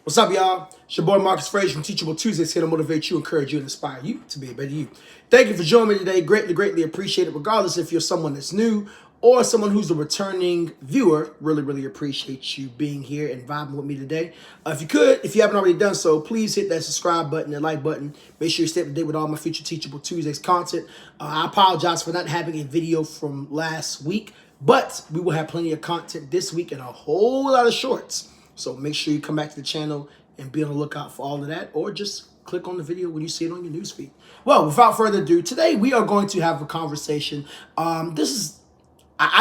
What's up, y'all? It's your boy Marcus Frazier from Teachable Tuesdays, here to motivate you, encourage you, and inspire you to be a better you. Thank you for joining me today. Greatly appreciate it. Regardless if you're someone that's new or someone who's a returning viewer, really appreciate you being here and vibing with me today. If you haven't already done so, please hit that subscribe button, that like button. Make sure you stay up to date with all my future Teachable Tuesdays content. I apologize for not having a video from last week, but we will have plenty of content this week and a whole lot of shorts. So make sure you come back to the channel and be on the lookout for all of that, or just click on the video when you see it on your newsfeed. Well, without further ado, today we are going to have a conversation. I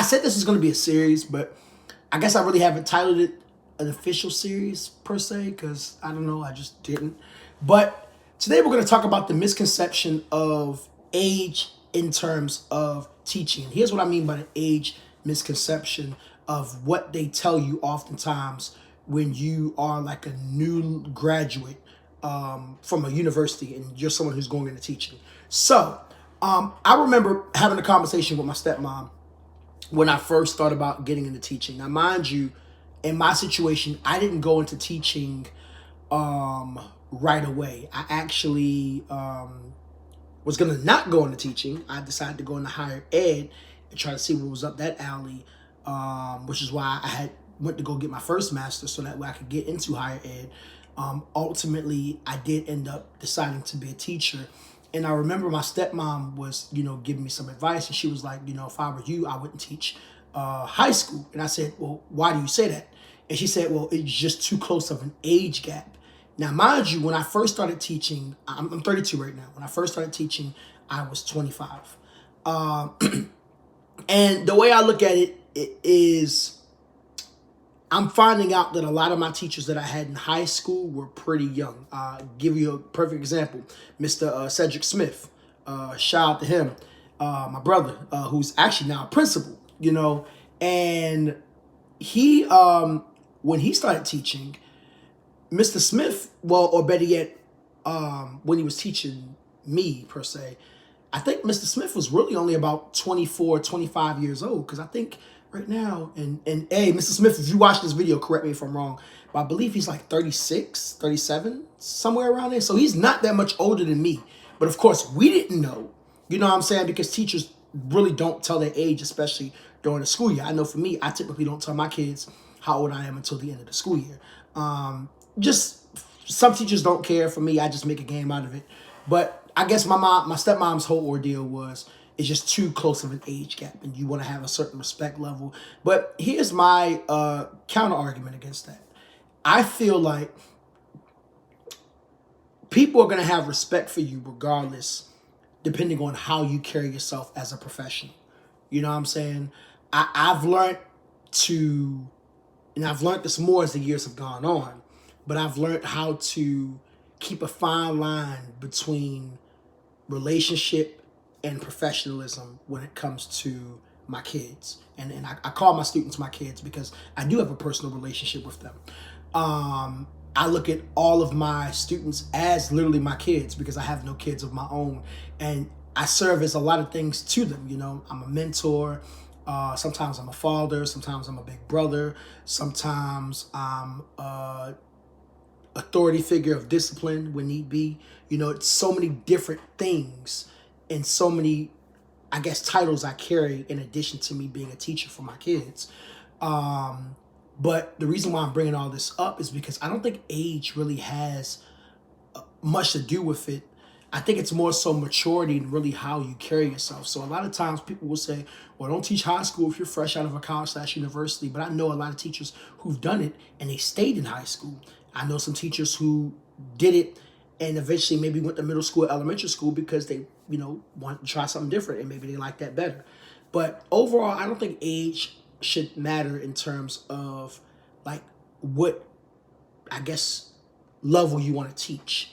said this is going to be a series, but I guess I really haven't titled it an official series per se, because I don't know, I just didn't. But today we're going to talk about the misconception of age in terms of teaching. Here's what I mean by the age misconception of what they tell you oftentimes when you are like a new graduate from a university and you're someone who's going into teaching. So I remember having a conversation with my stepmom when I first thought about getting into teaching. Now, mind you, in my situation, I didn't go into teaching right away. I actually was going to not go into teaching. I decided to go into higher ed and try to see what was up that alley, which is why I went to go get my first master's so that way I could get into higher ed. Ultimately, I did end up deciding to be a teacher. And I remember my stepmom was, giving me some advice. And she was like, if I were you, I wouldn't teach high school. And I said, well, why do you say that? And she said, well, it's just too close of an age gap. Now, mind you, when I first started teaching, I'm 32 right now. When I first started teaching, I was 25. And the way I look at it is, I'm finding out that a lot of my teachers that I had in high school were pretty young. Give you a perfect example, Mr. Cedric Smith. Shout out to him, my brother, who's actually now a principal, and he, when he started teaching, Mr. Smith, well, or better yet, when he was teaching me per se, I think Mr. Smith was really only about 24, 25 years old, because I think right now, and hey, Mr. Smith, if you watch this video, correct me if I'm wrong, but I believe he's like 36, 37, somewhere around there. So he's not that much older than me. But of course, we didn't know, you know what I'm saying? Because teachers really don't tell their age, especially during the school year. I know for me, I typically don't tell my kids how old I am until the end of the school year. Just some teachers don't care. For me, I just make a game out of it. But I guess my stepmom's whole ordeal was, it's just too close of an age gap and you want to have a certain respect level. But here's my counter argument against that. I feel like people are going to have respect for you regardless, depending on how you carry yourself as a professional. You know what I'm saying? I've learned and I've learned this more as the years have gone on, but I've learned how to keep a fine line between relationship and professionalism when it comes to my kids. And I call my students my kids because I do have a personal relationship with them. I look at all of my students as literally my kids because I have no kids of my own. And I serve as a lot of things to them. I'm a mentor. Sometimes I'm a father. Sometimes I'm a big brother. Sometimes I'm authority figure of discipline when need be. It's so many different things and so many, I guess, titles I carry in addition to me being a teacher for my kids. But the reason why I'm bringing all this up is because I don't think age really has much to do with it. I think it's more so maturity and really how you carry yourself. So a lot of times people will say, well, don't teach high school if you're fresh out of a college/university. But I know a lot of teachers who've done it and they stayed in high school. I know some teachers who did it and eventually maybe went to middle school, elementary school because they, wanted to try something different and maybe they like that better. But overall, I don't think age should matter in terms of like what, I guess, level you want to teach.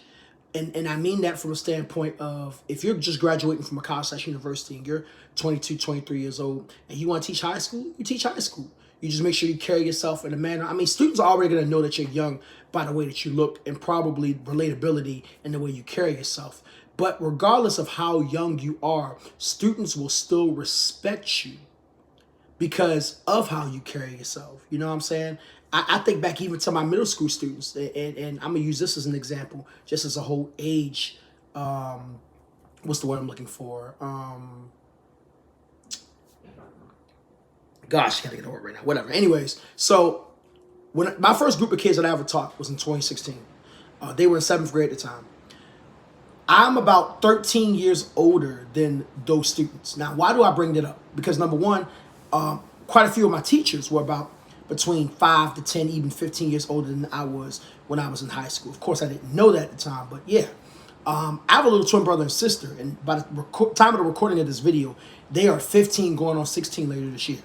And I mean that from a standpoint of if you're just graduating from a college/university and you're 22, 23 years old and you want to teach high school, you teach high school. You just make sure you carry yourself in a manner. I mean, students are already going to know that you're young by the way that you look and probably relatability in the way you carry yourself. But regardless of how young you are, students will still respect you because of how you carry yourself. You know what I'm saying? I think back even to my middle school students, and I'm going to use this as an example, just as a whole age, what's the word I'm looking for? Gosh, I gotta get the word right now. Whatever. Anyways, so when my first group of kids that I ever taught was in 2016. They were in 7th grade at the time. I'm about 13 years older than those students. Now, why do I bring that up? Because number one, quite a few of my teachers were about between 5 to 10, even 15 years older than I was when I was in high school. Of course, I didn't know that at the time, but yeah. I have a little twin brother and sister, and by the time of the recording of this video, they are 15 going on 16 later this year.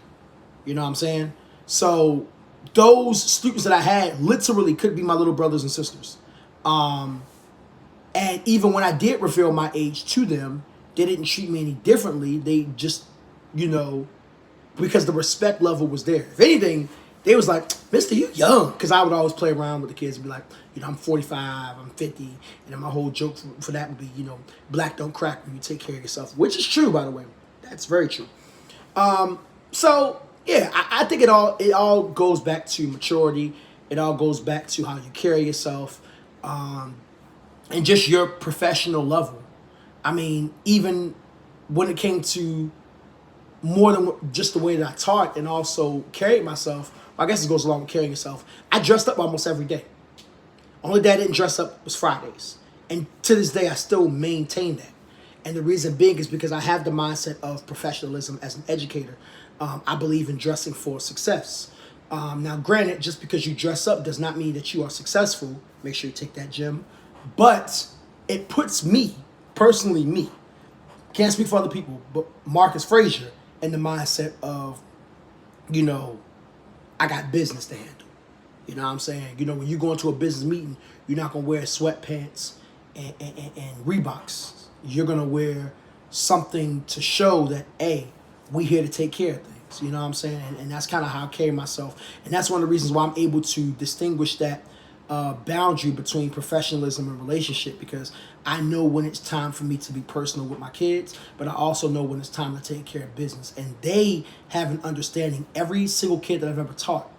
You know what I'm saying? So those students that I had literally could be my little brothers and sisters. And even when I did reveal my age to them, they didn't treat me any differently. They just, because the respect level was there. If anything, they was like, Mister, you young. Because I would always play around with the kids and be like, I'm 45, I'm 50. And then my whole joke for that would be, black don't crack when you take care of yourself. Which is true, by the way. That's very true. So, yeah, I think it all goes back to maturity. It all goes back to how you carry yourself. And just your professional level. I mean, even when it came to more than just the way that I taught and also carried myself, I guess it goes along with carrying yourself, I dressed up almost every day. Only day I didn't dress up was Fridays. And to this day, I still maintain that. And the reason being is because I have the mindset of professionalism as an educator. I believe in dressing for success. Now, granted, just because you dress up does not mean that you are successful. Make sure you take that gym. But it puts me, personally, can't speak for other people, but Marcus Frazier in the mindset of, I got business to handle. You know what I'm saying? When you go into a business meeting, you're not going to wear sweatpants and Reeboks. You're going to wear something to show that, hey, we here to take care of things. You know what I'm saying? And that's kind of how I carry myself. And that's one of the reasons why I'm able to distinguish that boundary between professionalism and relationship, because I know when it's time for me to be personal with my kids, but I also know when it's time to take care of business. And they have an understanding. Every single kid that I've ever taught,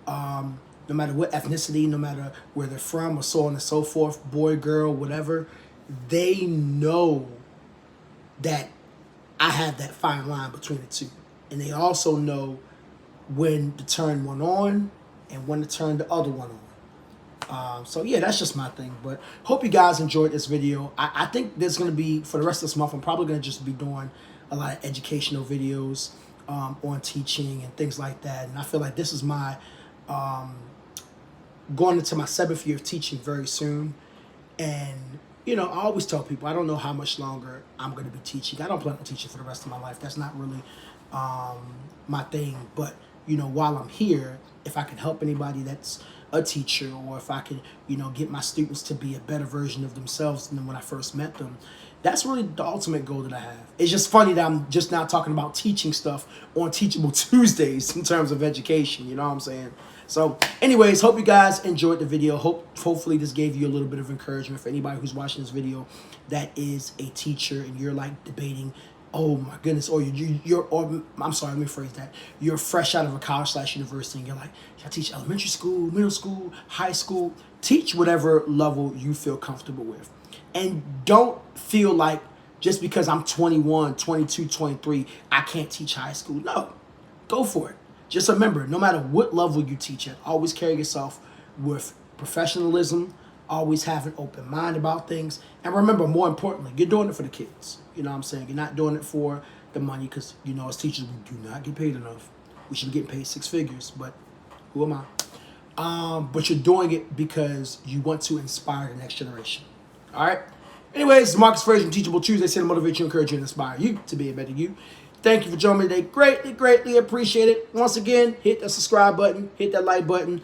no matter what ethnicity, no matter where they're from, or so on and so forth, boy, girl, whatever, they know that I have that fine line between the two. And they also know when to turn one on and when to turn the other one on. So yeah, that's just my thing. But hope you guys enjoyed this video. I think there's going to be, for the rest of this month, I'm probably going to just be doing a lot of educational videos on teaching and things like that. And I feel like this is my, going into my 7th year of teaching very soon. And, I always tell people, I don't know how much longer I'm going to be teaching. I don't plan on teaching for the rest of my life. That's not really my thing. But, while I'm here, if I can help anybody that's a teacher, or if I can, get my students to be a better version of themselves than when I first met them, that's really the ultimate goal that I have. It's just funny that I'm just now talking about teaching stuff on Teachable Tuesdays in terms of education, you know what I'm saying? So anyways, hope you guys enjoyed the video. Hopefully this gave you a little bit of encouragement for anybody who's watching this video that is a teacher and you're like debating, oh my goodness, or I'm sorry, let me phrase that. You're fresh out of a college/university and you're like, should I teach elementary school, middle school, high school? Teach whatever level you feel comfortable with. And don't feel like just because I'm 21, 22, 23, I can't teach high school. No, go for it. Just remember, no matter what level you teach at, always carry yourself with professionalism, always have an open mind about things. And remember, more importantly, you're doing it for the kids. You know what I'm saying? You're not doing it for the money because, as teachers, we do not get paid enough. We should be getting paid 6 figures, but who am I? But you're doing it because you want to inspire the next generation. All right? Anyways, it's Marcus Frazier from Teachable Tuesday, here to motivate you, encourage you, and inspire you to be a better you. Thank you for joining me today. Greatly, greatly appreciate it. Once again, hit that subscribe button, hit that like button,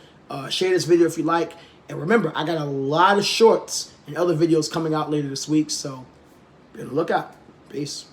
share this video if you like. And remember, I got a lot of shorts and other videos coming out later this week, so be on the lookout. Peace.